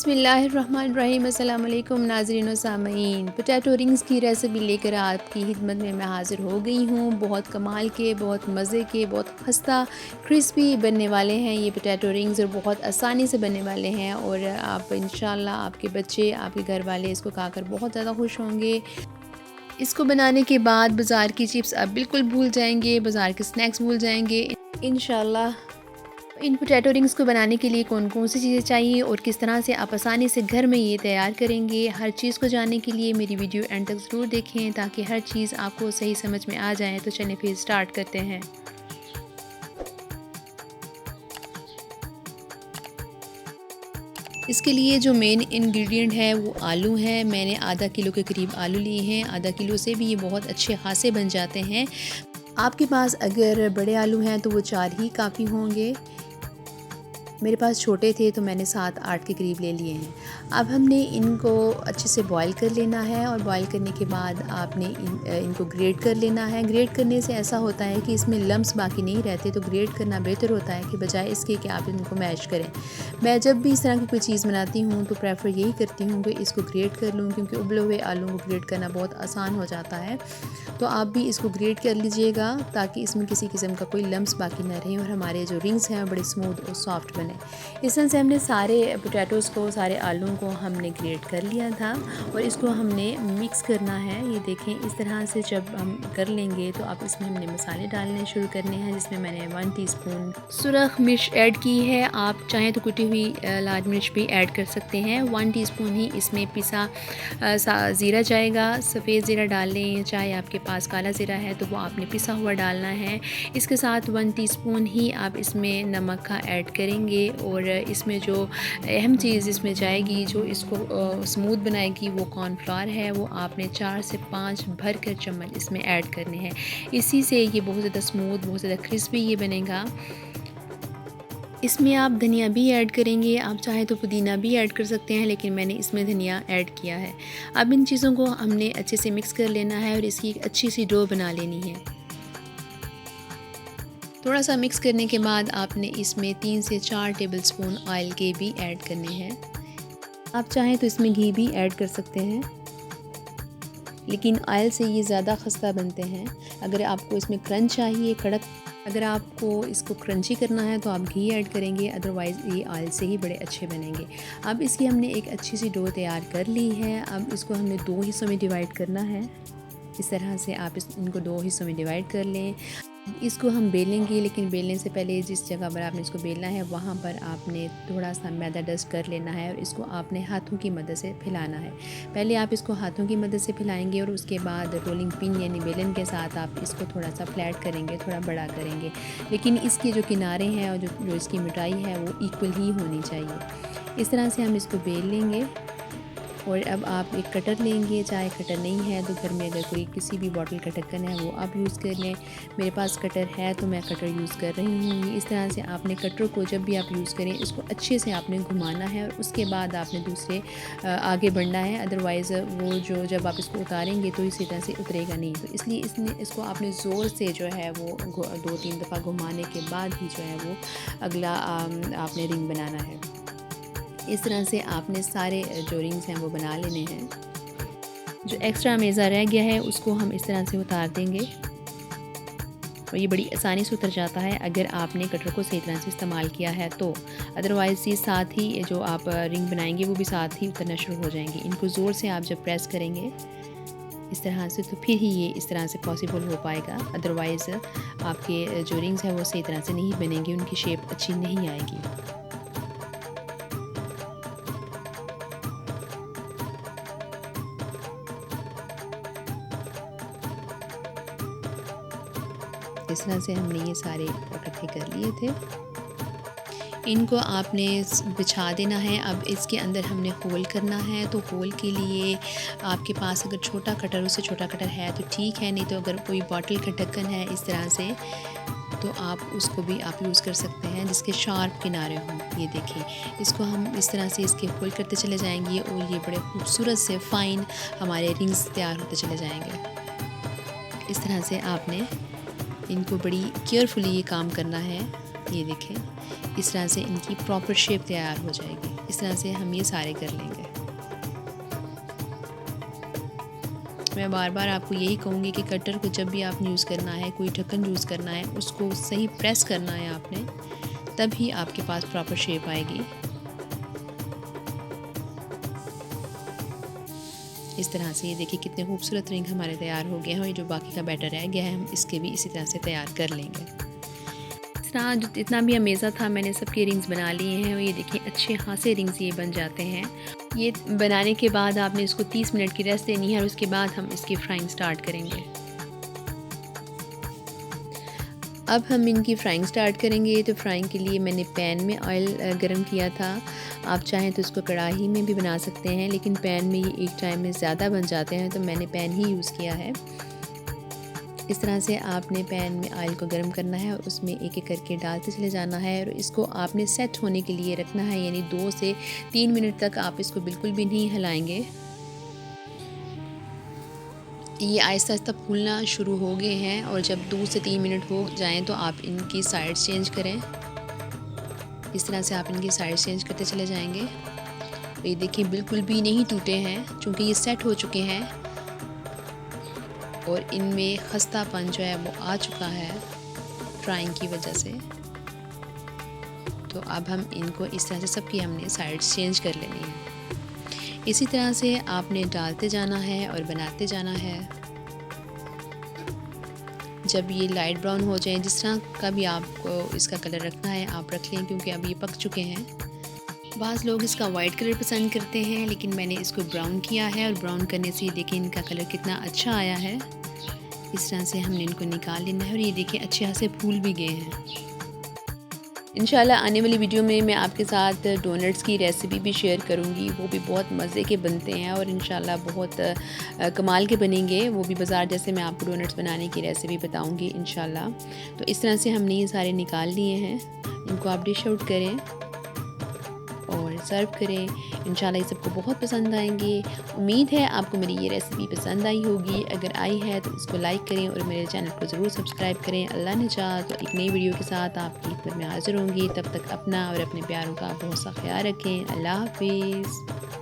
बिस्मिल्लाहिर्रहमानिर्रहीम। अस्सलाम वालेकुम नाज़रीन व सामीन। पोटैटो रिंग्स की रेसिपी लेकर आपकी खिदमत में मैं हाज़िर हो गई हूँ। बहुत कमाल के, बहुत मज़े के, बहुत खस्ता क्रिस्पी बनने वाले हैं ये पोटैटो रिंग्स और बहुत आसानी से बनने वाले हैं और आप इंशाल्लाह आपके बच्चे, आपके घर वाले इसको खाकर बहुत ज़्यादा खुश होंगे। इसको बनाने के बाद बाज़ार की चिप्स आप बिल्कुल भूल जाएंगे, बाज़ार के स्नैक्स भूल जाएंगे इंशाल्लाह। इन पोटैटो रिंग्स को बनाने के लिए कौन कौन सी चीज़ें चाहिए और किस तरह से आप आसानी से घर में ये तैयार करेंगे, हर चीज़ को जानने के लिए मेरी वीडियो एंड तक ज़रूर देखें ताकि हर चीज़ आपको सही समझ में आ जाए। तो चलें फिर स्टार्ट करते हैं। इसके लिए जो मेन इंग्रेडिएंट है वो आलू है। मैंने आधा किलो के करीब आलू लिए हैं। आधा किलो से भी ये बहुत अच्छे खासे बन जाते हैं। आपके पास अगर बड़े आलू हैं तो वो 4 ही काफ़ी होंगे। मेरे पास छोटे थे तो मैंने 7-8 के करीब ले लिए हैं। अब हमने इनको अच्छे से बॉईल कर लेना है और बॉईल करने के बाद आपने इनको ग्रेट कर लेना है। ग्रेट करने से ऐसा होता है कि इसमें लम्स बाकी नहीं रहते, तो ग्रेट करना बेहतर होता है कि बजाय इसके कि आप इनको मैश करें। मैं जब भी इस तरह की कोई चीज़ बनाती हूँ तो प्रेफर यही करती हूँ कि इसको ग्रेट कर लूँ, क्योंकि उबले हुए आलू को ग्रेट करना बहुत आसान हो जाता है। तो आप भी इसको ग्रेट कर लीजिएगा ताकि इसमें किसी किस्म का कोई लम्स बाकी ना रहे और हमारे जो रिंग्स हैं बड़े स्मूथ और सॉफ्ट बने। इस तरह से हमने सारे पोटैटोज़ को, सारे आलूओं को हमने ग्रेट कर लिया था और इसको हमने मिक्स करना है। ये देखें, इस तरह से जब हम कर लेंगे तो अब इसमें हमने मसाले डालने शुरू करने हैं, जिसमें मैंने 1 टीस्पून सुरख मिर्च ऐड की है। आप चाहें तो कुटी हुई लाल मिर्च भी ऐड कर सकते हैं। 1 टीस्पून ही इसमें पिसा ज़ीरा जाएगा। सफ़ेद ज़ीरा डाल लें, चाहे आपके पास काला ज़ीरा है तो वो आपने पिसा हुआ डालना है। इसके साथ 1 टीस्पून ही आप इसमें नमक का ऐड करेंगे और इसमें जो अहम चीज़ इसमें जाएगी, जो इसको स्मूथ बनाएगी, वो कॉर्नफ्लावर है। वो आपने 4 से 5 भर कर चम्मच इसमें ऐड करने हैं। इसी से ये बहुत ज़्यादा स्मूथ, बहुत ज़्यादा क्रिस्पी ये बनेगा। इसमें आप धनिया भी ऐड करेंगे, आप चाहें तो पुदीना भी ऐड कर सकते हैं, लेकिन मैंने इसमें धनिया ऐड किया है। अब इन चीज़ों को हमने अच्छे से मिक्स कर लेना है और इसकी एक अच्छी सी डो बना लेनी है। थोड़ा सा मिक्स करने के बाद आपने इसमें 3 से 4 टेबलस्पून ऑयल के भी ऐड करने हैं। आप चाहें तो इसमें घी भी ऐड कर सकते हैं, लेकिन ऑयल से ये ज़्यादा खस्ता बनते हैं। अगर आपको इसमें क्रंच चाहिए, कड़क, अगर आपको इसको क्रंची करना है तो आप घी ऐड करेंगे, अदरवाइज़ ये ऑयल से ही बड़े अच्छे बनेंगे। अब इसकी हमने एक अच्छी सी डो तैयार कर ली है। अब इसको हमने 2 हिस्सों में डिवाइड करना है। इस तरह से आप इनको 2 हिस्सों में डिवाइड कर लें। इसको हम बेलेंगे, लेकिन बेलने से पहले जिस जगह पर आपने इसको बेलना है वहाँ पर आपने थोड़ा सा मैदा डस्ट कर लेना है और इसको आपने हाथों की मदद से फैलाना है। पहले आप इसको हाथों की मदद से फैलाएंगे और उसके बाद रोलिंग पिन यानी बेलन के साथ आप इसको थोड़ा सा फ्लैट करेंगे, थोड़ा बड़ा करेंगे, लेकिन इसके जो किनारे हैं और जो इसकी मिठाई है वो इक्वल ही होनी चाहिए। इस तरह से हम इसको बेल लेंगे। और अब आप एक कटर लेंगे, चाहे कटर नहीं है तो घर में अगर कोई किसी भी बॉटल का ढक्कन है वो आप यूज़ कर लें। मेरे पास कटर है तो मैं कटर यूज़ कर रही हूँ। इस तरह से आपने कटर को जब भी आप यूज़ करें इसको अच्छे से आपने घुमाना है और उसके बाद आपने दूसरे आगे बढ़ना है, अदरवाइज़ वो जो जब आप इसको उतारेंगे तो इसी तरह से उतरेगा नहीं। तो इसलिए इसको आपने ज़ोर से जो है वो 2-3 दफ़ा घुमाने के बाद ही जो है वो अगला आपने रिंग बनाना है। इस तरह से आपने सारे जो रिंग्स हैं वो बना लेने हैं। जो एक्स्ट्रा मेज़ा रह गया है उसको हम इस तरह से उतार देंगे और ये बड़ी आसानी से उतर जाता है अगर आपने कटर को सही तरह से इस्तेमाल किया है तो। अदरवाइज़ ये साथ ही जो आप रिंग बनाएंगे वो भी साथ ही उतरना शुरू हो जाएंगे। इनको ज़ोर से आप जब प्रेस करेंगे इस तरह से तो फिर ही ये इस तरह से पॉसिबल हो पाएगा, अदरवाइज़ आपके जो रिंग्स हैं वो सही तरह से नहीं बनेंगे, उनकी शेप अच्छी नहीं आएगी। इस तरह से हमने ये सारे इकट्ठे कर लिए थे। इनको आपने बिछा देना है। अब इसके अंदर हमने होल करना है, तो होल के लिए आपके पास अगर छोटा कटर, उससे छोटा कटर है तो ठीक है, नहीं तो अगर कोई बॉटल का ढक्कन है इस तरह से तो आप उसको भी आप यूज़ कर सकते हैं जिसके शार्प किनारे हों। ये देखिए, इसको हम इस तरह से इसके होल करते चले जाएंगे और ये बड़े खूबसूरत से फ़ाइन हमारे रिंग्स तैयार होते चले जाएंगे। इस तरह से आपने इनको बड़ी केयरफुली ये काम करना है। ये देखें, इस तरह से इनकी प्रॉपर शेप तैयार हो जाएगी। इस तरह से हम ये सारे कर लेंगे। मैं बार बार आपको यही कहूँगी कि कटर को जब भी आपने यूज़ करना है, कोई ढक्कन यूज़ करना है, उसको सही प्रेस करना है आपने, तभी आपके पास प्रॉपर शेप आएगी। इस तरह से ये देखिए कितने खूबसूरत रिंग हमारे तैयार हो गए हैं, और ये जो बाकी का बैटर रह गया है हम इसके भी इसी तरह से तैयार कर लेंगे। इस तरह जितना भी अमेज़ा था मैंने सबके रिंग्स बना लिए हैं, और ये देखिए अच्छे खासे रिंग्स ये बन जाते हैं। ये बनाने के बाद आपने इसको 30 मिनट की रेस्ट देनी है, और उसके बाद हम इसकी फ्राइंग स्टार्ट करेंगे। अब हम इनकी फ्राइंग स्टार्ट करेंगे। तो फ्राइंग के लिए मैंने पैन में ऑयल गरम किया था। आप चाहें तो इसको कढ़ाई में भी बना सकते हैं, लेकिन पैन में ये एक टाइम में ज़्यादा बन जाते हैं, तो मैंने पैन ही यूज़ किया है। इस तरह से आपने पैन में ऑयल को गर्म करना है, और उसमें एक एक करके डालते चले जाना है, और इसको आपने सेट होने के लिए रखना है, यानी 2 से 3 मिनट तक आप इसको बिल्कुल भी नहीं हिलाएंगे। ये आहिस्ता आहिस्ता फूलना शुरू हो गए हैं, और जब 2 से 3 मिनट हो जाएं तो आप इनकी साइड चेंज करें। इस तरह से आप इनकी साइड चेंज करते चले जाएंगे। तो ये देखिए बिल्कुल भी नहीं टूटे हैं, क्योंकि ये सेट हो चुके हैं और इनमें खस्तापन जो है वो आ चुका है फ्राइंग की वजह से। तो अब हम इनको इस तरह से सबकी हमने साइड चेंज कर लेनी है। इसी तरह से आपने डालते जाना है और बनाते जाना है। जब ये लाइट ब्राउन हो जाए, जिस तरह का भी आपको इसका कलर रखना है आप रख लें, क्योंकि अब ये पक चुके हैं। बाज़ लोग इसका वाइट कलर पसंद करते हैं, लेकिन मैंने इसको ब्राउन किया है, और ब्राउन करने से देखिए इनका कलर कितना अच्छा आया है। इस तरह से हमने इनको निकाल लेना है, और ये देखिए अच्छे खासे फूल भी गए हैं। इंशाल्लाह आने वाली वीडियो में मैं आपके साथ डोनट्स की रेसिपी भी शेयर करूंगी। वो भी बहुत मज़े के बनते हैं, और इंशाल्लाह बहुत कमाल के बनेंगे। वो भी बाज़ार जैसे मैं आपको डोनट्स बनाने की रेसिपी बताऊंगी इंशाल्लाह। तो इस तरह से हमने ये सारे निकाल लिए हैं। इनको आप डिश आउट करें और सर्व करें। इंशाल्लाह ये सबको बहुत पसंद आएंगे। उम्मीद है आपको मेरी ये रेसिपी पसंद आई होगी। अगर आई है तो इसको लाइक करें, और मेरे चैनल को ज़रूर सब्सक्राइब करें। अल्लाह ने चाहा तो एक नई वीडियो के साथ आपकी खिदमत में हाज़िर होंगी। तब तक अपना और अपने प्यारों का बहुत सा ख्याल रखें। अल्लाह हाफिज़।